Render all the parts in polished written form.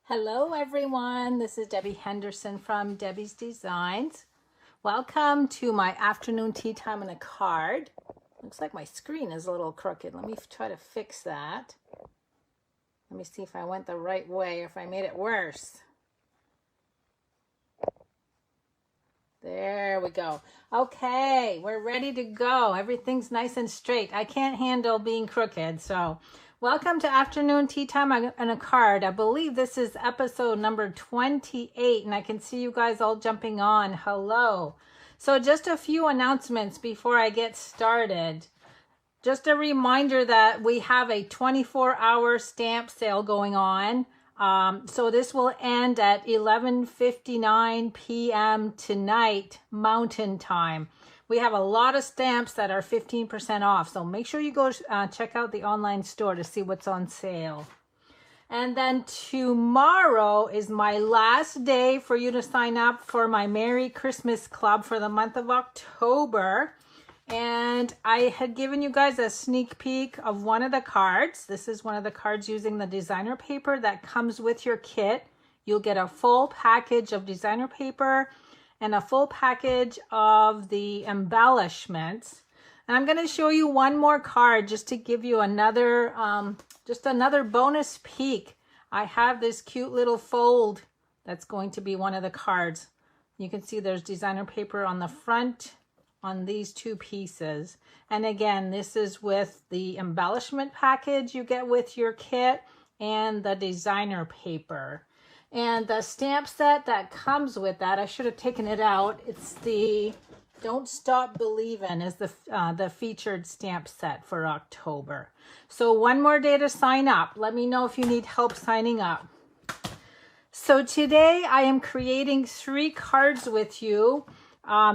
Hello everyone, this is Debbie Henderson from Debbie's Designs. Welcome to my afternoon tea time and a card. Looks like my screen is a little crooked. Let me try to fix that. Let me see if I went the right way or if I made it worse. There we go. Okay, we're ready to go. Everything's nice and straight. I can't handle being crooked, so welcome to afternoon tea time and a card. I believe this is episode number 28, and I can see you guys all jumping on. Hello. So just a few announcements before I get started. Just a reminder that we have a 24-hour stamp sale going on. So this will end at 11:59 p.m. tonight, Mountain Time. We have a lot of stamps that are 15% off. So make sure you go check out the online store to see what's on sale. And then tomorrow is my last day for you to sign up for my Merry Christmas Club for the month of October. And I had given you guys a sneak peek of one of the cards. This is one of the cards using the designer paper that comes with your kit. You'll get a full package of designer paper and a full package of the embellishments. And I'm going to show you one more card just to give you another, just another bonus peek. I have this cute little fold that's going to be one of the cards. You can see there's designer paper on the front on these two pieces. And again, this is with the embellishment package you get with your kit and the designer paper. And the stamp set that comes with that, I should have taken it out. It's the Don't Stop Believin' is the featured stamp set for October. So one more day to sign up. Let me know if you need help signing up. So today I am creating 3 cards with you.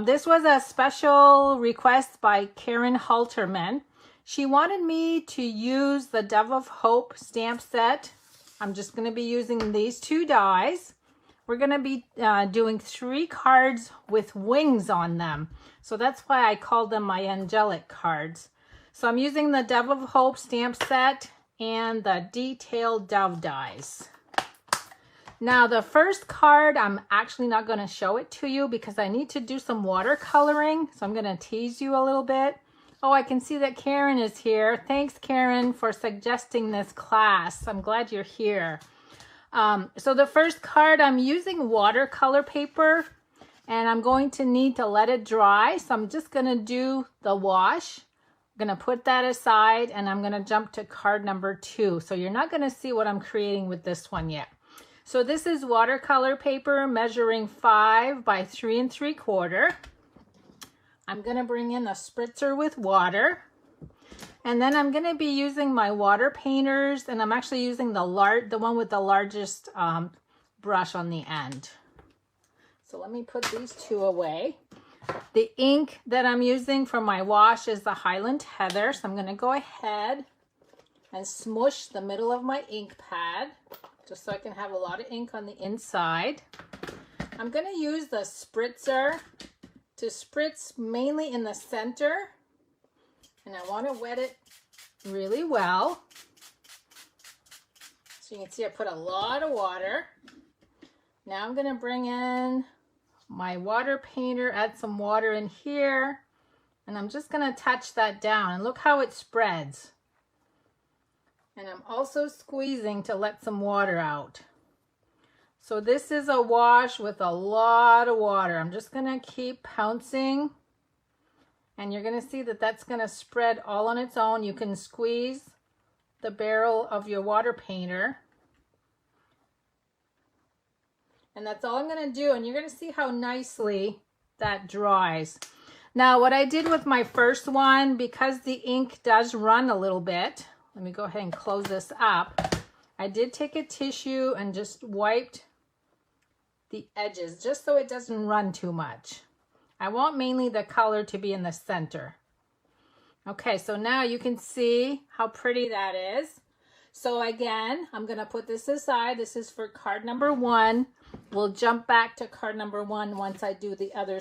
This was a special request by Karen Halterman. She wanted me to use the Dove of Hope stamp set. I'm just going to be using these 2 dies. We're going to be doing 3 cards with wings on them. So that's why I called them my angelic cards. So I'm using the Dove of Hope stamp set and the detailed dove dies. Now the first card, I'm actually not going to show it to you because I need to do some watercoloring. So I'm going to tease you a little bit. Oh, I can see that Karen is here. Thanks, Karen, for suggesting this class. I'm glad you're here. So the first card, I'm using watercolor paper and I'm going to need to let it dry. So I'm just going to do the wash. I'm going to put that aside and I'm going to jump to card number 2. So you're not going to see what I'm creating with this one yet. So this is watercolor paper measuring 5 by 3 3/4. I'm going to bring in a spritzer with water. And then I'm going to be using my water painters. And I'm actually using the one with the largest brush on the end. So let me put these 2 away. The ink that I'm using for my wash is the Highland Heather. So I'm going to go ahead and smush the middle of my ink pad, just so I can have a lot of ink on the inside. I'm going to use the spritzer to spritz mainly in the center. And I want to wet it really well. So you can see I put a lot of water. Now I'm going to bring in my water painter, add some water in here. And I'm just going to touch that down. And look how it spreads. And I'm also squeezing to let some water out. So this is a wash with a lot of water. I'm just going to keep pouncing. And you're going to see that that's going to spread all on its own. You can squeeze the barrel of your water painter. And that's all I'm going to do. And you're going to see how nicely that dries. Now what I did with my first one, because the ink does run a little bit, let me go ahead and close this up. I did take a tissue and just wiped the edges just so it doesn't run too much. I want mainly the color to be in the center. Okay, so now you can see how pretty that is. So again, I'm going to put this aside. This is for card number 1. We'll jump back to card number 1 once I do the other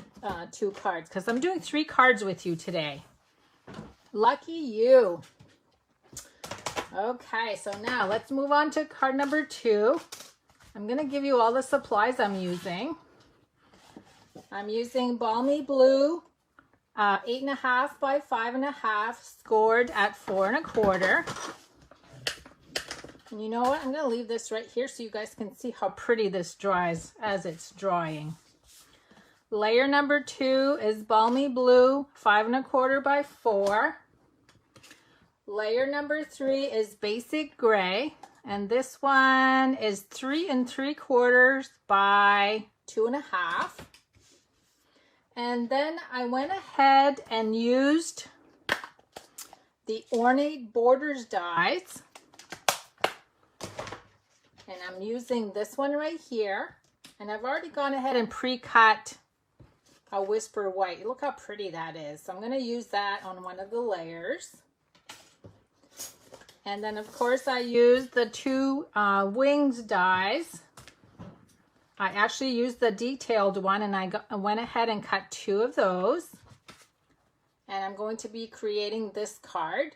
2 cards, because I'm doing 3 cards with you today. Lucky you. Okay, so now let's move on to card number 2. I'm going to give you all the supplies I'm using. I'm using Balmy Blue, 8.5 by 5.5, scored at 4 1/4. And you know what? I'm going to leave this right here so you guys can see how pretty this dries as it's drying. Layer number 2 is Balmy Blue, 5 1/4 by 4. Layer number 3 is Basic Gray, and this one is 3 3/4 by 2.5. And then I went ahead and used the Ornate Borders dies. And I'm using this one right here. And I've already gone ahead and pre-cut a Whisper White. Look how pretty that is. So I'm going to use that on one of the layers. And then of course I used the 2 wings dies. I actually used the detailed one, and I went ahead and cut 2 of those. And I'm going to be creating this card.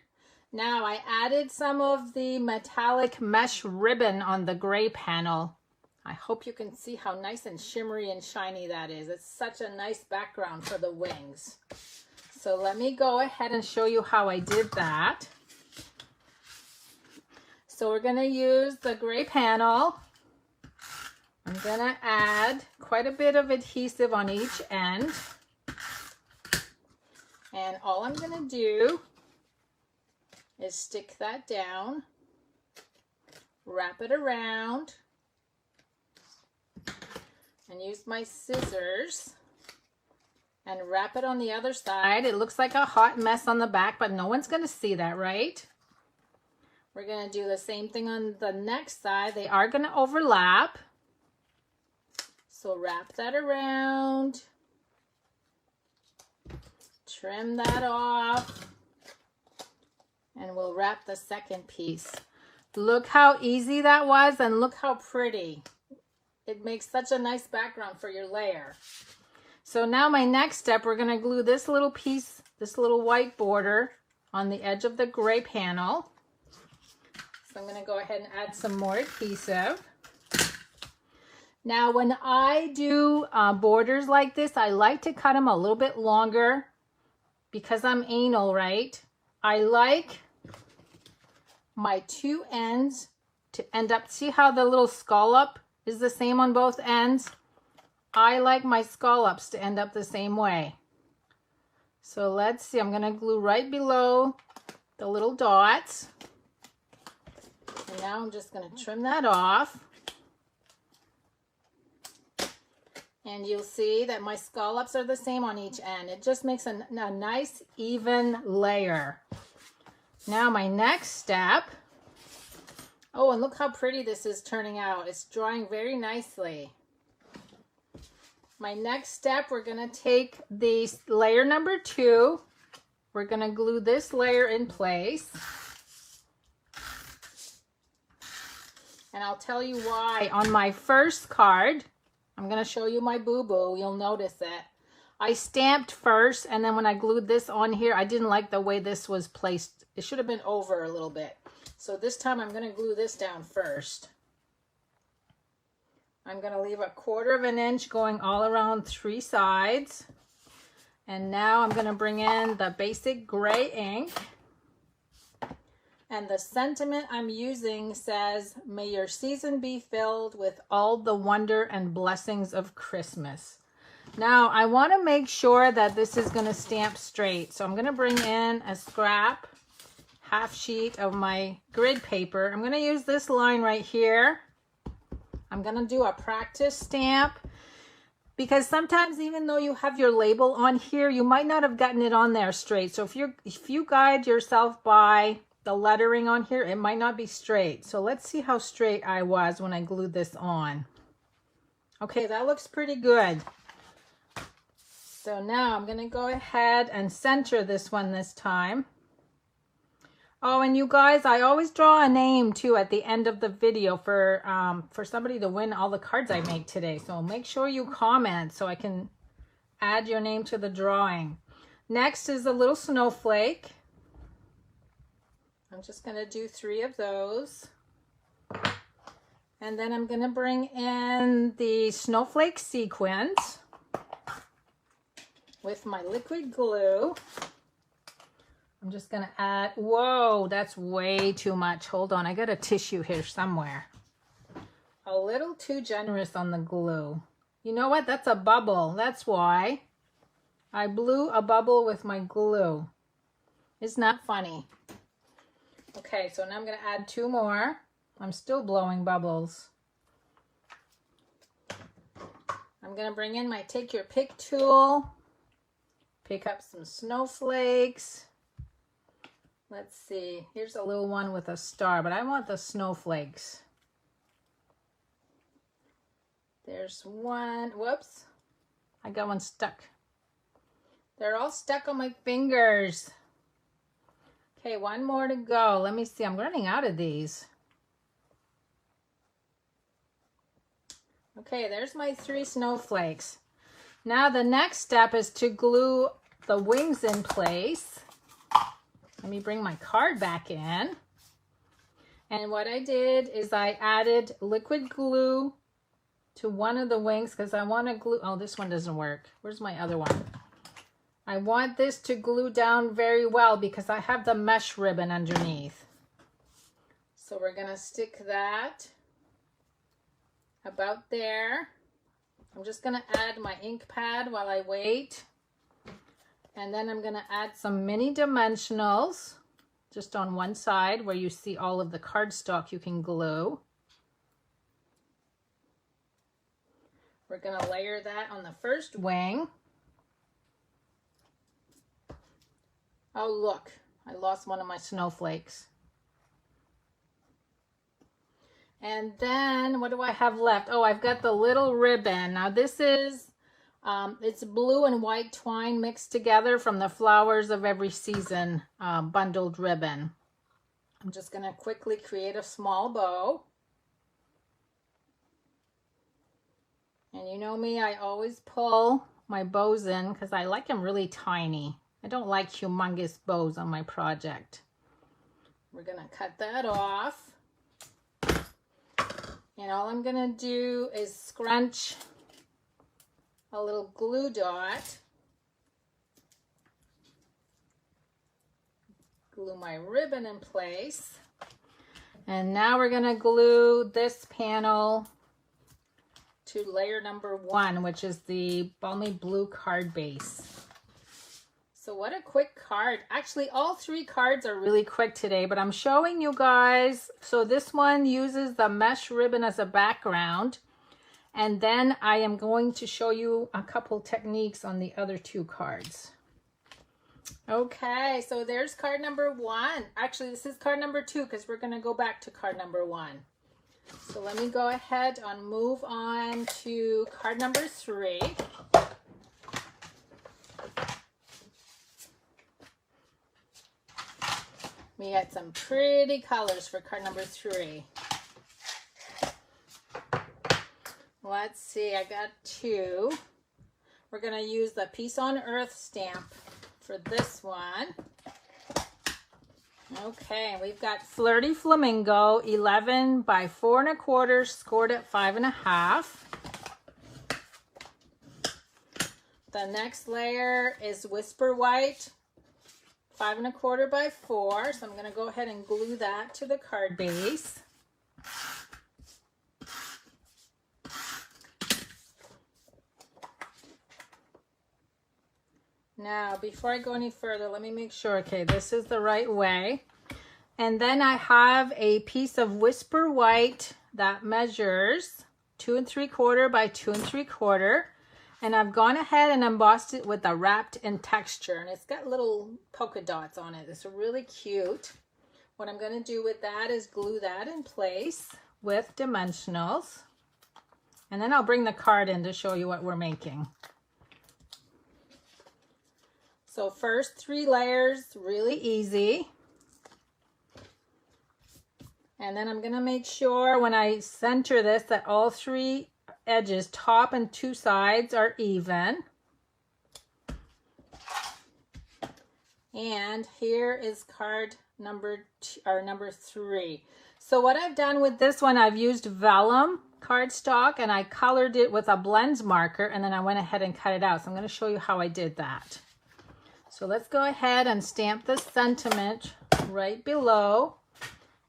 Now I added some of the metallic mesh ribbon on the gray panel. I hope you can see how nice and shimmery and shiny that is. It's such a nice background for the wings. So let me go ahead and show you how I did that. So we're going to use the gray panel. I'm going to add quite a bit of adhesive on each end. And all I'm going to do is stick that down, wrap it around, and use my scissors and wrap it on the other side. It looks like a hot mess on the back, but no one's going to see that, right? We're going to do the same thing on the next side. They are going to overlap. So wrap that around, trim that off, and we'll wrap the second piece. Look how easy that was, and look how pretty. It makes such a nice background for your layer. So now my next step, we're going to glue this little piece, this little white border on the edge of the gray panel. So I'm going to go ahead and add some more adhesive. Now, when I do borders like this, I like to cut them a little bit longer because I'm anal, right? I like my 2 ends to end up, see how the little scallop is the same on both ends? I like my scallops to end up the same way. So let's see, I'm going to glue right below the little dots. And now I'm just going to trim that off. And you'll see that my scallops are the same on each end. It just makes a nice even layer. Now my next step. Oh, and look how pretty this is turning out. It's drying very nicely. My next step, we're going to take the layer number 2. We're going to glue this layer in place. And I'll tell you why. On my first card, I'm going to show you my boo-boo. You'll notice it. I stamped first, and then when I glued this on here, I didn't like the way this was placed. It should have been over a little bit. So this time I'm going to glue this down first. I'm going to leave 1/4 inch going all around 3 sides. And now I'm going to bring in the basic gray ink. And the sentiment I'm using says, "May your season be filled with all the wonder and blessings of Christmas." Now, I want to make sure that this is going to stamp straight. So I'm going to bring in a scrap half sheet of my grid paper. I'm going to use this line right here. I'm going to do a practice stamp because sometimes even though you have your label on here, you might not have gotten it on there straight. So if you guide yourself by the lettering on here, it might not be straight. So let's see how straight I was when I glued this on. Okay, that looks pretty good. So now I'm going to go ahead and center this one this time. Oh, and you guys, I always draw a name too at the end of the video for somebody to win all the cards I make today. So make sure you comment so I can add your name to the drawing. Next is a little snowflake. I'm just going to do 3 of those. And then I'm going to bring in the snowflake sequins with my liquid glue. I'm just going to add, whoa, that's way too much. Hold on, I got a tissue here somewhere. A little too generous on the glue. You know what? That's a bubble. That's why I blew a bubble with my glue. It's not funny. Okay, so now I'm going to add 2 more. I'm still blowing bubbles. I'm going to bring in my take your pick tool. Pick up some snowflakes. Let's see. Here's a little one with a star, but I want the snowflakes. There's one. Whoops. I got one stuck. They're all stuck on my fingers. Okay, 1 more to go. Let me see. I'm running out of these. Okay, there's my 3 snowflakes. Now the next step is to glue the wings in place. Let me bring my card back in. And what I did is I added liquid glue to one of the wings because I want to glue. Oh, this one doesn't work. Where's my other one? I want this to glue down very well because I have the mesh ribbon underneath. So we're going to stick that about there. I'm just going to add my ink pad while I wait. And then I'm going to add some mini dimensionals just on one side where you see all of the cardstock you can glue. We're going to layer that on the first wing. Oh, look, I lost one of my snowflakes. And then what do I have left? Oh, I've got the little ribbon. Now this is, it's blue and white twine mixed together from the Flowers of Every Season bundled ribbon. I'm just going to quickly create a small bow. And you know me, I always pull my bows in because I like them really tiny. I don't like humongous bows on my project. We're going to cut that off. And all I'm going to do is scrunch a little glue dot. Glue my ribbon in place. And now we're going to glue this panel to layer number 1, which is the Balmy Blue card base. So what a quick card. Actually, all 3 cards are really quick today, but I'm showing you guys. So this one uses the mesh ribbon as a background. And then I am going to show you a couple techniques on the other 2 cards. Okay, so there's card number 1. Actually, this is card number 2 because we're going to go back to card number 1. So let me go ahead and move on to card number 3. We got some pretty colors for card number 3. Let's see, I got 2. We're going to use the Peace on Earth stamp for this one. Okay, we've got Flirty Flamingo, 11 by 4 1/4, scored at 5.5. The next layer is Whisper White, 5 1/4 by 4. So I'm going to go ahead and glue that to the card base. Now, before I go any further, let me make sure, okay, this is the right way. And then I have a piece of Whisper White that measures 2 3/4 by 2 3/4. And I've gone ahead and embossed it with a wrapped in texture. And it's got little polka dots on it. It's really cute. What I'm going to do with that is glue that in place with dimensionals. And then I'll bring the card in to show you what we're making. So first 3 layers, really easy. And then I'm going to make sure when I center this that all 3 edges, top and 2 sides, are even. And here is card number 3. So what I've done with this one, I've used vellum cardstock and I colored it with a blends marker, and then I went ahead and cut it out. So I'm going to show you how I did that. So let's go ahead and stamp the sentiment right below.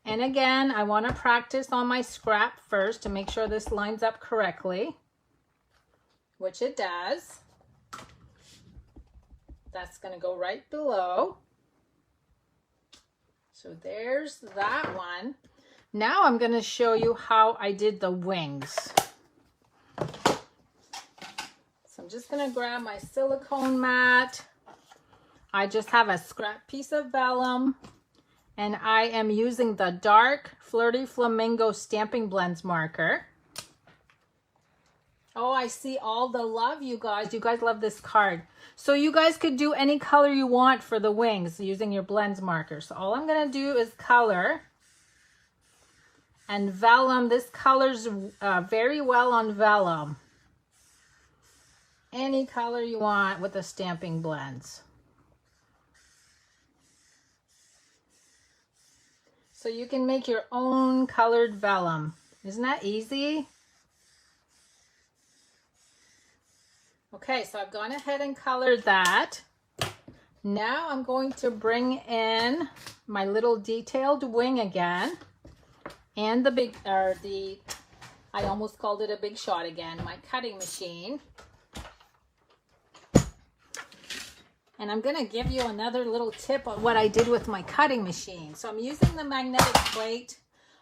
And again, I want to practice on my scrap first to make sure this lines up correctly, which it does. That's going to go right below. So there's that one. Now I'm going to show you how I did the wings. So I'm just going to grab my silicone mat. I just have a scrap piece of vellum, and I am using the dark Flirty Flamingo Stamping Blends marker. Oh, I see all the love, you guys. You guys love this card. So you guys could do any color you want for the wings using your blends marker. So all I'm going to do is color. And vellum, this colors very well on vellum. Any color you want with the stamping blends. So you can make your own colored vellum. Isn't that easy? Okay, so I've gone ahead and colored that. Now I'm going to bring in my little detailed wing again. And I almost called it a big shot again, my cutting machine. And I'm going to give you another little tip on what I did with my cutting machine. So I'm using the magnetic plate.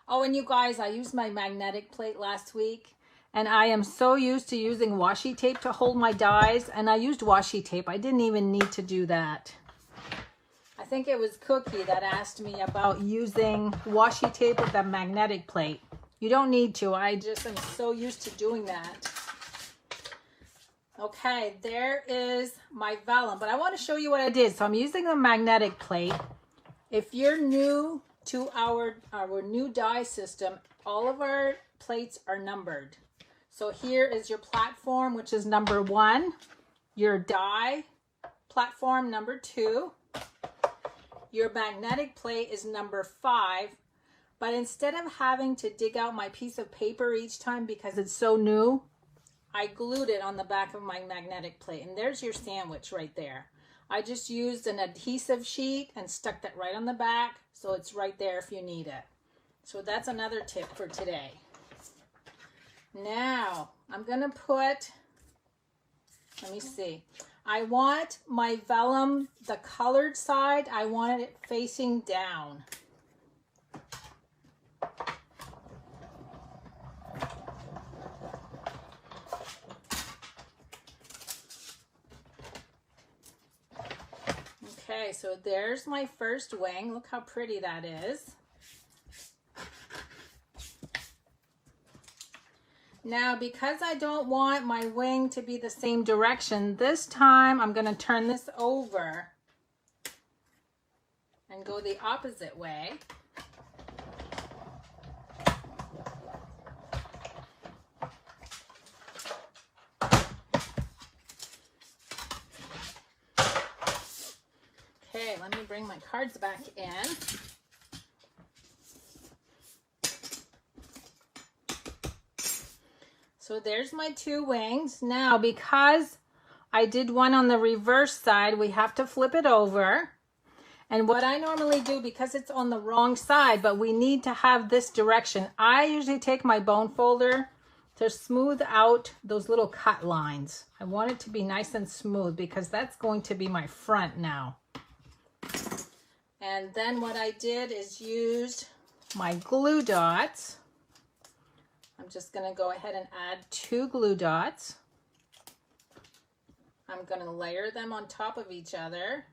Oh, and you guys, I used my magnetic plate last week. And I am so used to using washi tape to hold my dies. And I used washi tape. I didn't even need to do that. I think it was Cookie that asked me about using washi tape with a magnetic plate. You don't need to. I just am so used to doing that. Okay, there is my vellum. But I want to show you what I did. So I'm using a magnetic plate. If you're new to our new die system, all of our plates are numbered. So here is your platform, which is number 1. Your die platform, number 2. Your magnetic plate is number 5, but instead of having to dig out my piece of paper each time because it's so new, I glued it on the back of my magnetic plate. And there's your sandwich right there. I just used an adhesive sheet and stuck that right on the back, so it's right there if you need it. So that's another tip for today. Now, I'm going to put, let me see. I want my vellum, the colored side, I want it facing down. Okay, so there's my first wing. Look how pretty that is. Now, because I don't want my wing to be the same direction, this time I'm going to turn this over and go the opposite way. Okay, let me bring my cards back in. So there's my 2 wings. Now, because I did one on the reverse side, we have to flip it over. And what I normally do, because it's on the wrong side, but we need to have this direction, I usually take my bone folder to smooth out those little cut lines. I want it to be nice and smooth because that's going to be my front now. And then what I did is used my glue dots. I'm just going to go ahead and add 2 glue dots. I'm going to layer them on top of each other.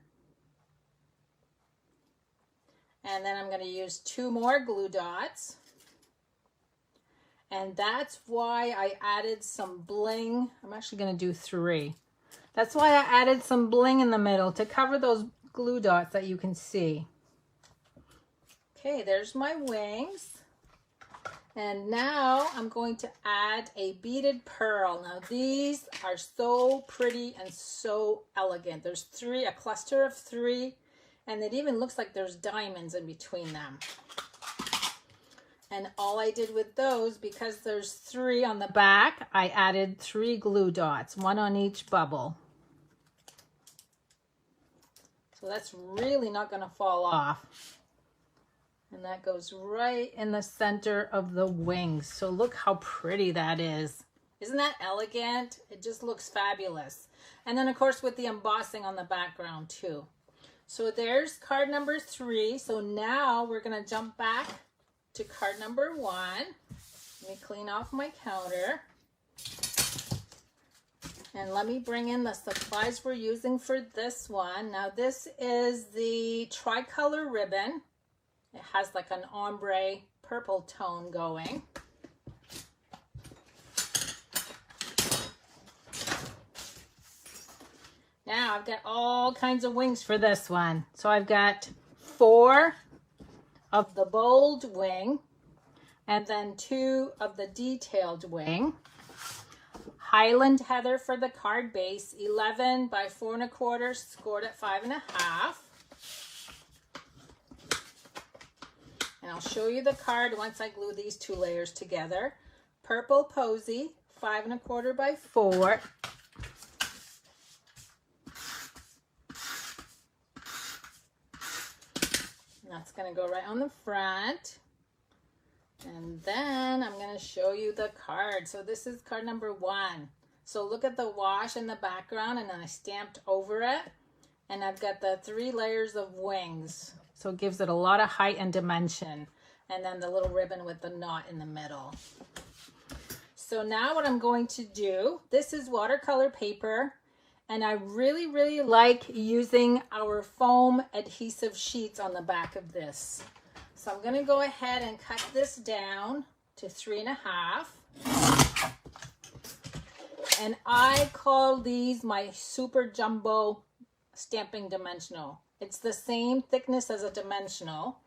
And then I'm going to use 2 more glue dots. And that's why I added some bling. I'm actually going to do 3. That's why I added some bling in the middle to cover those glue dots that you can see. Okay, there's my wings. And now I'm going to add a beaded pearl. Now these are so pretty and so elegant. There's 3, a cluster of 3, and it even looks like there's diamonds in between them. And all I did with those, because there's 3 on the back, I added 3 glue dots, 1 on each bubble. So that's really not going to fall off. And that goes right in the center of the wings. So look how pretty that is. Isn't that elegant? It just looks fabulous. And then of course with the embossing on the background too. So there's card number 3. So now we're going to jump back to card number 1. Let me clean off my counter. And let me bring in the supplies we're using for this one. Now this is the tricolor ribbon. It has like an ombre purple tone going. Now I've got all kinds of wings for this one. So I've got 4 of the bold wing and then 2 of the detailed wing. Highland heather for the card base, 11 by 4 1/4, scored at 5.5. And I'll show you the card once I glue these 2 layers together. Purple posy, 5 1/4 by 4. And that's going to go right on the front. And then I'm going to show you the card. So this is card number 1. So look at the wash in the background, and then I stamped over it. And I've got the 3 layers of wings. So it gives it a lot of height and dimension. And then the little ribbon with the knot in the middle. So now what I'm going to do, this is watercolor paper. And I really like using our foam adhesive sheets on the back of this. So I'm going to go ahead and cut this down to 3.5. And I call these my super jumbo stamping dimensional. It's the same thickness as a dimensional.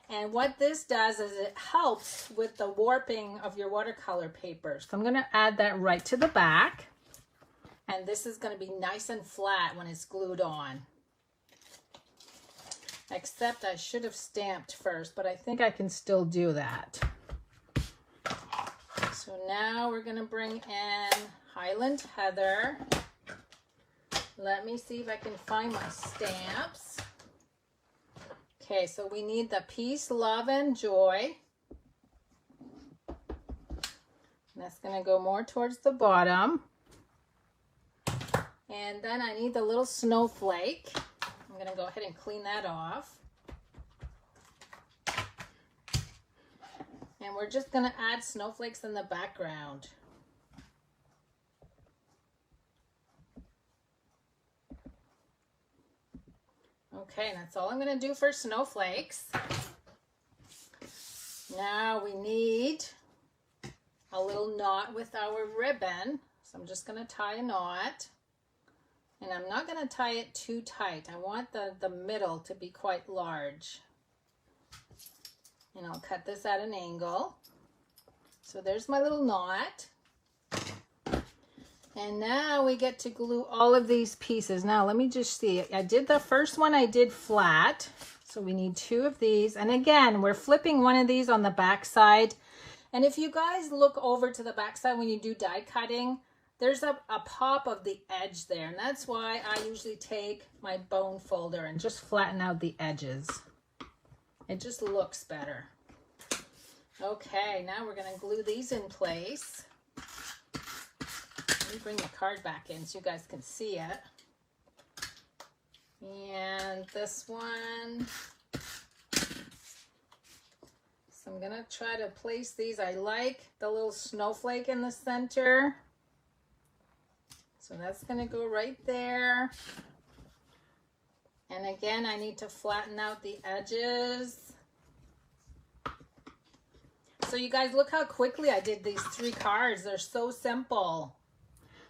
And what this does is it helps with the warping of your watercolor paper. So I'm going to add that right to the back. And this is going to be nice and flat when it's glued on. Except I should have stamped first, but I think I can still do that. So now we're going to bring in Highland heather. Let me see if I can find my stamps. Okay, so we need the peace, love, and joy. And that's going to go more towards the bottom. And then I need the little snowflake. I'm going to go ahead and clean that off. And we're just going to add snowflakes in the background. Okay, that's all I'm going to do for snowflakes. Now we need a little knot with our ribbon. So I'm just going to tie a knot. And I'm not going to tie it too tight. I want the middle to be quite large. And I'll cut this at an angle. So there's my little knot. And now we get to glue all of these pieces. Now let me just see. I did the first one, I did flat. So we need 2 of these. And again, we're flipping one of these on the back side. And if you guys look over to the back side when you do die cutting, there's a pop of the edge there. And that's why I usually take my bone folder and just flatten out the edges. It just looks better. Okay, now we're going to glue these in place. Let me bring the card back in so you guys can see it. And this one. So I'm going to try to place these. I like the little snowflake in the center. So that's going to go right there. And again, I need to flatten out the edges. So you guys, look how quickly I did these 3 cards. They're so simple.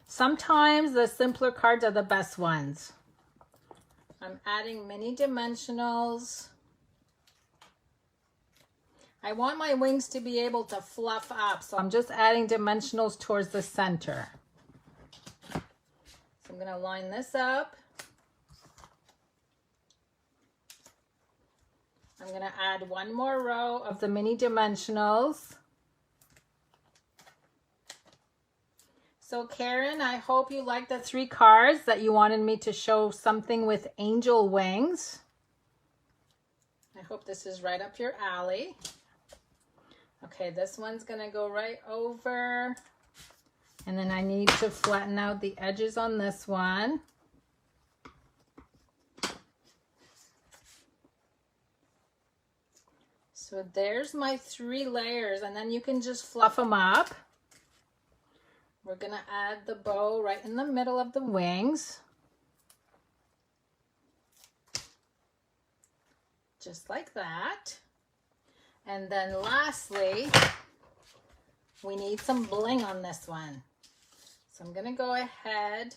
Sometimes the simpler cards are the best ones. I'm adding mini dimensionals. I want my wings to be able to fluff up, so I'm just adding dimensionals towards the center. So I'm going to line this up. I'm I'm going to add one more row of the mini dimensionals. So Karen, I hope you like the 3 cards that you wanted me to show something with angel wings. I hope this is right up your alley. Okay, this one's going to go right over. And then I need to flatten out the edges on this one. So there's my 3 layers, and then you can just fluff them up. We're going to add the bow right in the middle of the wings. Just like that. And then lastly, we need some bling on this one. So I'm going to go ahead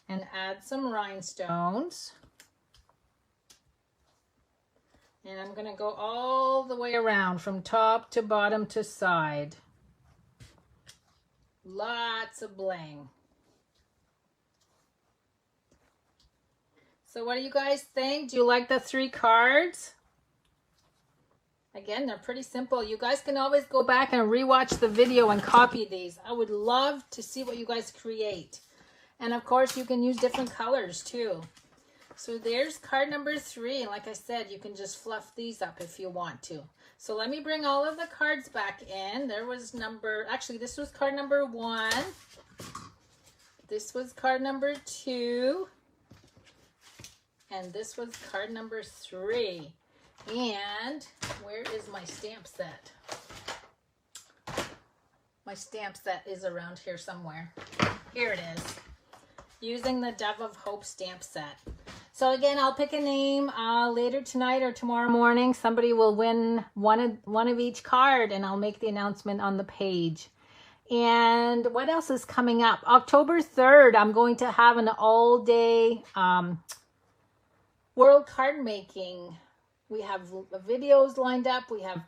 and add some rhinestones. And I'm going to go all the way around from top to bottom to side. Lots of bling. So what do you guys think? Do you like the 3 cards? Again, they're pretty simple. You guys can always go back and rewatch the video and copy these. I would love to see what you guys create. And of course, you can use different colors too. So there's card number 3. And like I said, you can just fluff these up if you want to. So let me bring all of the cards back in. There was actually this was card number 1. This was card number 2. And this was card number 3. And where is my stamp set? My stamp set is around here somewhere. Here it is. Using the Dove of Hope stamp set. So again, I'll pick a name later tonight or tomorrow morning. Somebody will win one of each card, and I'll make the announcement on the page. And what else is coming up? October 3rd, I'm going to have an all-day world card making. We have videos lined up. We have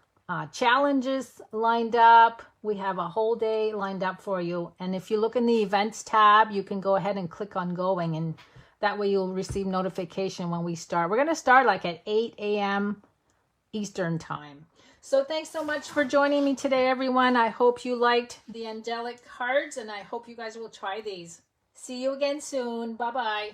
challenges lined up. We have a whole day lined up for you. And if you look in the events tab, you can go ahead and click on going, and that way you'll receive notification when we start. We're going to start like at 8 a.m. Eastern time. So thanks so much for joining me today, everyone. I hope you liked the angelic cards, and I hope you guys will try these. See you again soon. Bye-bye.